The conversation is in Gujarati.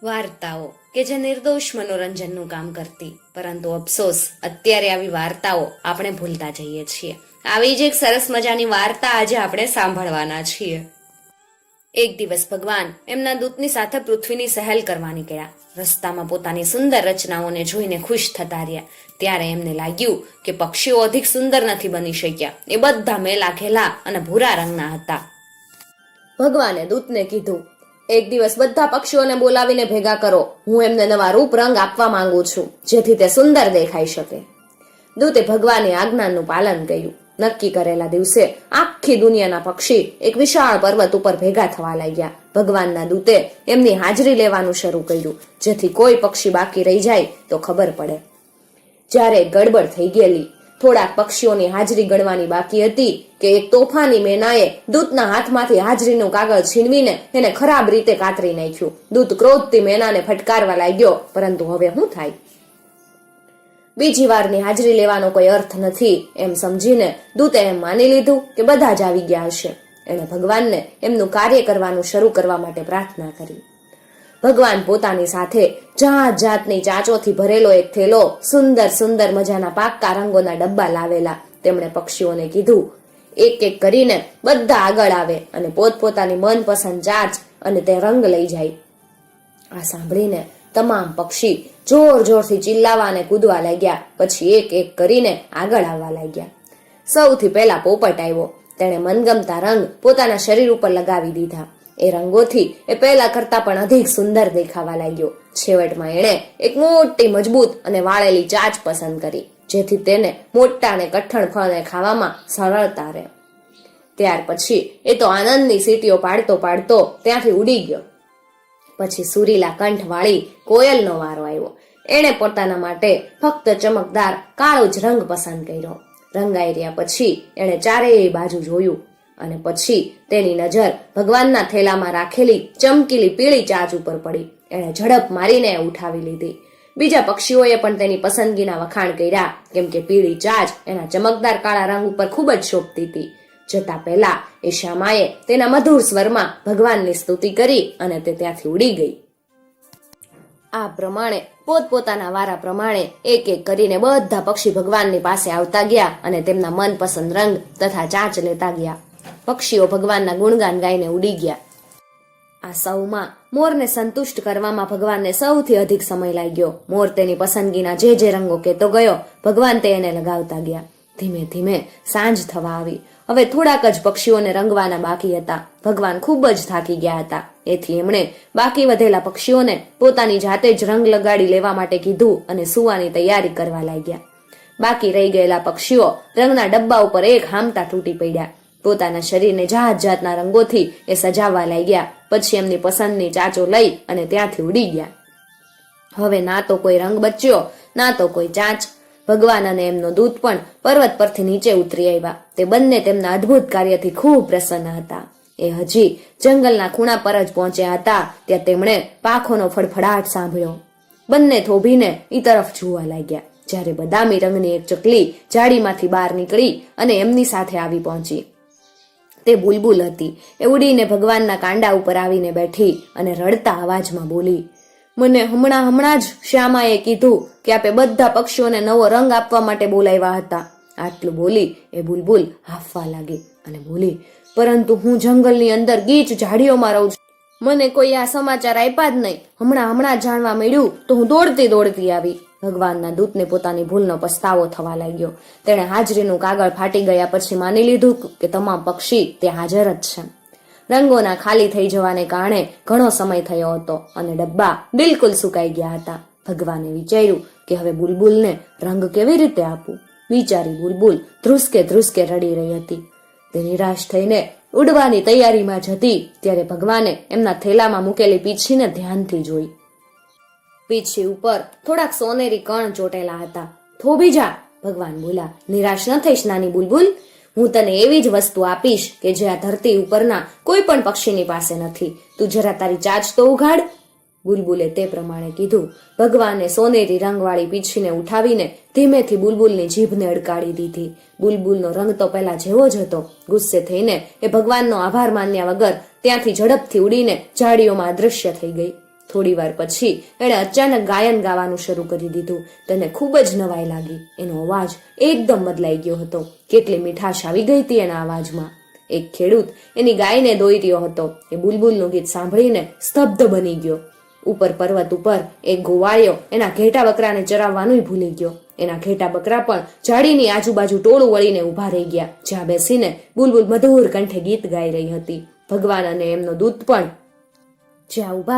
વાર્તાઓ કે જે નિર્દોષ મનોરંજનનું કામ કરતી, પરંતુ અફસોસ અત્યારે આવી વાર્તાઓ આપણે ભૂલતા જઈએ છીએ. આવી જ એક સરસ મજાની વાર્તા આજે આપણે સાંભળવાના છીએ. એક દિવસ ભગવાન એમના દૂતની સાથે પૃથ્વીની સહેલ કરવા નીકળ્યા. રસ્તામાં પોતાની સુંદર રચનાઓને જોઈને ખુશ થતા રહ્યા. ત્યારે એમને લાગ્યું કે પક્ષીઓ અધિક સુંદર નથી બની શક્યા. એ બધા મેલા ઘેલા અને ભૂરા રંગના હતા. ભગવાને દૂતને કીધું, એક દિવસ બધા પક્ષીઓને બોલાવીને ભેગા કરો. હું એમને નવા રૂપ રંગ આપવા માંગુ છું, જેથી તે સુંદર દેખાઈ શકે. દૂતે ભગવાનની આજ્ઞાનું પાલન કર્યું. નક્કી કરેલા દિવસે આખી દુનિયાના પક્ષી એક વિશાળ પર્વત ઉપર ભેગા થવા લાગ્યા. ભગવાનના દૂતે એમની હાજરી લેવાનું શરૂ કર્યું, જેથી કોઈ પક્ષી બાકી રહી જાય તો ખબર પડે. જ્યારે ગડબડ થઈ ગયેલી. થોડાક પક્ષીઓની હાજરી ગણવાની બાકી હતી કે એક તોફાની મેનાએ દૂતના હાથમાંથી હાજરીનું કાગળ છીનવીને એને ખરાબ રીતે કાતરી નાખ્યું. દૂત ક્રોધથી મેનાને ફટકારવા લાગ્યો, પરંતુ હવે શું થાય? બીજી વારની હાજરી લેવાનો કોઈ અર્થ નથી એમ સમજીને દૂતે એમ માની લીધું કે બધા જ આવી ગયા હશે. એણે ભગવાનને એમનું કાર્ય કરવાનું શરૂ કરવા માટે પ્રાર્થના કરી. ભગવાન પોતાની સાથે જાત જાતની ચાંચોથી ભરેલો એક થેલો, સુંદર સુંદર મજાના પાક્કા રંગોના ડબ્બા લાવેલા. તેમણે પક્ષીઓને કીધું, એક એક કરીને બધા આગળ આવે અને પોતપોતાની મનપસંદ ચાંચ અને તે રંગ લઈ જાય. આ સાંભળીને તમામ પક્ષી જોર જોરથી ચિલ્લાવા અને કૂદવા લાગ્યા. પછી એક એક કરીને આગળ આવવા લાગ્યા. સૌથી પહેલા પોપટ આવ્યો. તેણે મનગમતા રંગ પોતાના શરીર ઉપર લગાવી દીધા. એ રંગોથી એ પહેલા કરતા પણ અધિક સુંદર દેખાવા લાગ્યો. છેવટમાં એણે એક મોટી મજબૂત અને વાળેલી ચાંચ પસંદ કરી, જેથી તેને મોટા અને કઠણ ફળને ખાવામાં સરળતા રહે. ત્યાર પછી એ તો આનંદની સીટીઓ પાડતો પાડતો ત્યાંથી ઉડી ગયો. પછી સુરીલા કંઠ વાળી કોયલનો વારો આવ્યો. એણે પોતાના માટે ફક્ત ચમકદાર કાળો જ રંગ પસંદ કર્યો. રંગાઈ રહ્યા પછી એણે ચારેય બાજુ જોયું અને પછી તેની નજર ભગવાનના થેલામાં રાખેલી ચમકીલી પીળી ચાંચ ઉપર પડી. એણે ઝડપ મારીને ઉઠાવી લીધી. બીજા પક્ષીઓએ પણ તેની પસંદગીના વખાણ કર્યા, કેમ કે પીળી ચાંચ એના ચમકદાર કાળા રંગ ઉપર ખૂબ જ શોભતી હતી. જતા પહેલા એ શ્યામાએ તેના મધુર સ્વરમાં ભગવાનની સ્તુતિ કરી અને તે ત્યાંથી ઉડી ગઈ. આ પ્રમાણે પોતપોતાના વારા પ્રમાણે એક એક કરીને બધા પક્ષી ભગવાનની પાસે આવતા ગયા અને તેમના મનપસંદ રંગ તથા ચાંચ લેતા ગયા. પક્ષીઓ ભગવાનના ગુણગાન ગાઈને ઉડી ગયા. આ સૌમાં મોરને સંતુષ્ટ કરવામાં ભગવાનને સૌથી અધિક સમય લાગ્યો. મોર તેની પસંદગીના જે રંગો કહેતો ગયો, ભગવાન તે એને લગાવતા ગયા. ધીમે ધીમે સાંજ થવા આવી. હવે થોડાક જ પક્ષીઓને રંગવાના બાકી હતા. ભગવાન ખૂબ જ થાકી ગયા હતા. એથી એમણે બાકી વધેલા પક્ષીઓને પોતાની જાતે જ રંગ લગાડી લેવા માટે કીધું અને સૂવાની તૈયારી કરવા લાગ્યા. બાકી રહી ગયેલા પક્ષીઓ રંગના ડબ્બા ઉપર એક હામતા તૂટી પડ્યા. પોતાના શરીરને જાત જાતના રંગોથી એ સજાવવા લાગ્યા. પછી એમની પસંદની ચાંચો લઈ અને ત્યાંથી ઉડી ગયા. હવે ના તો કોઈ રંગ બચ્યો, ના તો કોઈ ચાંચ. ભગવાન અને એમનો દૂત પણ પર્વત પરથી નીચે ઉતરી આવ્યા. તે બંને તેમના અદ્ભુત કાર્યથી ખૂબ પ્રસન્ન હતા. એ હજી જંગલના ખૂણા પર જ પહોંચ્યા હતા ત્યાં તેમણે પાંખોનો ફડફડાટ સાંભળ્યો. બંને થોભીને ઈ તરફ જોવા લાગ્યા. જ્યારે બદામી રંગની એક ચકલી ઝાડીમાંથી બહાર નીકળી અને એમની સાથે આવી પહોંચી. તે બુલબુલ હતી. એ ઉડીને ભગવાનના કાંડા ઉપર આવીને બેઠી અને રડતા અવાજમાં બોલી, મને હમણાં જ શ્યામાએ કીધું કે આપે બધા પક્ષીઓને નવો રંગ આપવા માટે બોલાવ્યા હતા. આટલું બોલી એ બુલબુલ હાંફવા લાગી અને બોલી, પરંતુ હું જંગલની અંદર ગીચ ઝાડીઓમાં રહું છું. મને કોઈ આ સમાચાર આપ્યા જ નહીં. હમણાં જાણવા મળ્યું તો હું દોડતી આવી. ભગવાનના દૂતને પોતાની ભૂલનો પસ્તાવો થવા લાગ્યો. તેણે હાજરીનું કાગળ ફાટી ગયા પછી માની લીધું કે તમામ પક્ષી ત્યાં હાજર જ છે. રંગોના ખાલી થઈ જવાને કારણે ઘણો સમય થયો હતો અને ડબ્બા બિલકુલ સુકાઈ ગયા હતા. ભગવાને વિચાર્યું કે હવે બુલબુલને રંગ કેવી રીતે આપવું. વિચારી બુલબુલ ધ્રુસકે ધ્રુસકે રડી રહી હતી. તે નિરાશ થઈને ઉડવાની તૈયારીમાં જ હતી ત્યારે ભગવાને એમના થેલામાં મૂકેલી પીંછીને ધ્યાનથી જોઈ. પીંછી ઉપર થોડાક સોનેરી કણ ચોટેલા હતા. થોભી જા, ભગવાન બોલ્યા. નિરાશ ન થઈશ નાની બુલબુલ. હું તને એવી જ વસ્તુ આપીશ કે જે આ ધરતી ઉપરના કોઈ પણ પક્ષીની પાસે નથી. તું જરા તારી ચાંચ તો ઉઘાડ. બુલબુલે તે પ્રમાણે કીધું. ભગવાને સોનેરી રંગવાળી પીંછીને ઉઠાવીને ધીમેથી બુલબુલની જીભને અડકાડી દીધી. બુલબુલનો રંગ તો પહેલા જેવો જ હતો. ગુસ્સે થઈને એ ભગવાનનો આભાર માન્યા વગર ત્યાંથી ઝડપથી ઉડીને ઝાડીઓમાં અદૃશ્ય થઈ ગઈ. થોડી વાર પછી એણે અચાનક ગાયન ગાવાનું શરૂ કરી દીધું. તેને ખૂબ જ નવાઈ લાગી. એનો અવાજ એકદમ બદલાઈ ગયો હતો. કેટલી મીઠાશ આવી ગઈ હતી એના અવાજમાં. એક ખેડૂત એની ગાયને દોઈ રહ્યો હતો. એ બુલબુલનું ગીત સાંભળીને સ્તબ્ધ બની ગયો. ઉપર પર્વત ઉપર એક ગોવાળિયો એના ઘેટા બકરાને ચરાવવાનું ભૂલી ગયો. એના ઘેટા બકરા પણ ઝાડીની આજુબાજુ ટોળું વળીને ઊભા રહી ગયા, જ્યાં બેસીને બુલબુલ મધુર કંઠે ગીત ગાઈ રહી હતી. ભગવાન અને એમનો દૂત પણ જ્યાં ઊભા